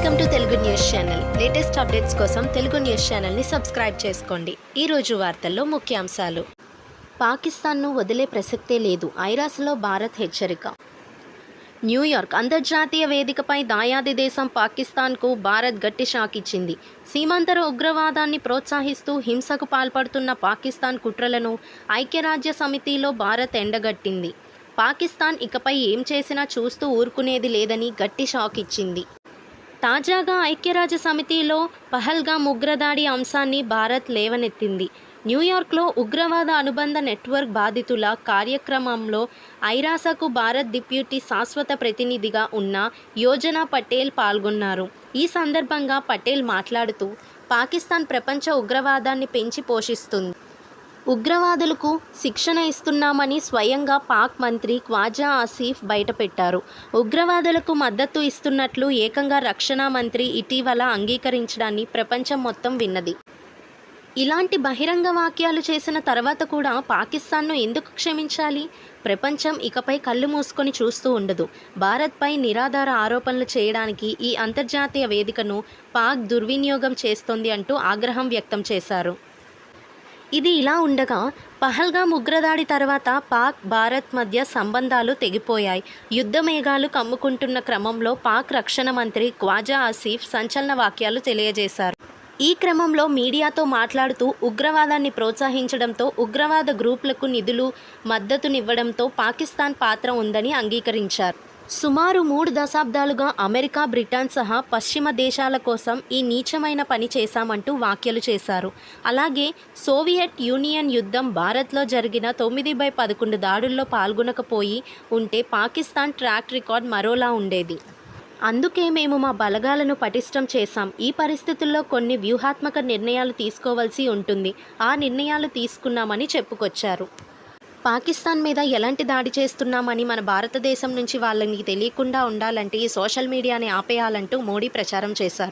Welcome to Telugu news channel. Latest updates కోసం Telugu news ఛానల్ని subscribe చేసుకోండి. ఈరోజు వార్తల్లో ముఖ్యాంశాలు. పాకిస్తాన్ను వదిలే ప్రసక్తే లేదు, ఐరాసలో భారత్ హెచ్చరిక. న్యూయార్క్ అంతర్జాతీయ వేదికపై దాయాది దేశం పాకిస్తాన్కు భారత్ గట్టి షాక్ ఇచ్చింది. సీమాంతర ఉగ్రవాదాన్ని ప్రోత్సహిస్తూ హింసకు పాల్పడుతున్న పాకిస్తాన్ కుట్రలను ఐక్యరాజ్య సమితిలో భారత్ ఎండగట్టింది. పాకిస్తాన్ ఇకపై ఏం చేసినా చూస్తూ ఊరుకునేది లేదని గట్టి షాక్ ఇచ్చింది. తాజాగా ఐక్యరాజ్య సమితిలో పహల్గామ్ ఉగ్రదాడి అంశాన్ని భారత్ లేవనెత్తింది. న్యూయార్క్లో ఉగ్రవాద అనుబంధ నెట్వర్క్ బాధితుల కార్యక్రమంలో ఐరాసకు భారత్ డిప్యూటీ శాశ్వత ప్రతినిధిగా ఉన్న యోజనా పటేల్ పాల్గొన్నారు. ఈ సందర్భంగా పటేల్ మాట్లాడుతూ, పాకిస్తాన్ ప్రపంచ ఉగ్రవాదాన్ని పెంచి పోషిస్తుంది, ఉగ్రవాదులకు శిక్షణ ఇస్తున్నామని స్వయంగా పాక్ మంత్రి ఖ్వాజా ఆసిఫ్ బయటపెట్టారు. ఉగ్రవాదులకు మద్దతు ఇస్తున్నట్లు ఏకంగా రక్షణ మంత్రి ఇటీవల అంగీకరించడాన్ని ప్రపంచం మొత్తం విన్నది. ఇలాంటి బహిరంగ వాక్యాలు చేసిన తర్వాత కూడా పాకిస్తాన్ను ఎందుకు క్షమించాలి? ప్రపంచం ఇకపై కళ్ళు మూసుకొని చూస్తూ ఉండదు. భారత్పై నిరాధార ఆరోపణలు చేయడానికి ఈ అంతర్జాతీయ వేదికను పాక్ దుర్వినియోగం చేస్తోంది అంటూ ఆగ్రహం వ్యక్తం చేశారు. ఇది ఇలా ఉండగా, పహల్గామ్ ఉగ్రదాడి తర్వాత పాక్ భారత్ మధ్య సంబంధాలు తెగిపోయాయి. యుద్ధ మేఘాలు కమ్ముకుంటున్న క్రమంలో పాక్ రక్షణ మంత్రి ఖ్వాజా ఆసిఫ్ సంచలన వాక్యాలు తెలియజేశారు. ఈ క్రమంలో మీడియాతో మాట్లాడుతూ, ఉగ్రవాదాన్ని ప్రోత్సహించడంతో, ఉగ్రవాద గ్రూపులకు నిధులు మద్దతునివ్వడంతో పాకిస్తాన్ పాత్ర ఉందని అంగీకరించారు. సుమారు 3 దశాబ్దాలుగా అమెరికా, బ్రిటన్ సహా పశ్చిమ దేశాల కోసం ఈ నీచమైన పని చేశామంటూ వ్యాఖ్యలు చేశారు. అలాగే సోవియట్ యూనియన్ యుద్ధం భారత్లో జరిగిన 9/11 దాడుల్లో పాల్గొనకపోయి ఉంటే పాకిస్తాన్ ట్రాక్ రికార్డ్ మరోలా ఉండేది. అందుకే మేము మా బలగాలను పటిష్టం చేశాం. ఈ పరిస్థితుల్లో కొన్ని వ్యూహాత్మక నిర్ణయాలు తీసుకోవాల్సి ఉంటుంది. ఆ నిర్ణయాలు తీసుకున్నామని చెప్పుకొచ్చారు. పాకిస్తాన్ మీద ఎలాంటి దాడి చేస్తున్నామని మన భారతదేశం నుంచి వాళ్ళని తెలియకుండా ఉండాలంటే ఈ సోషల్ మీడియాని ఆపేయాలంటూ మోడీ ప్రచారం చేశారు.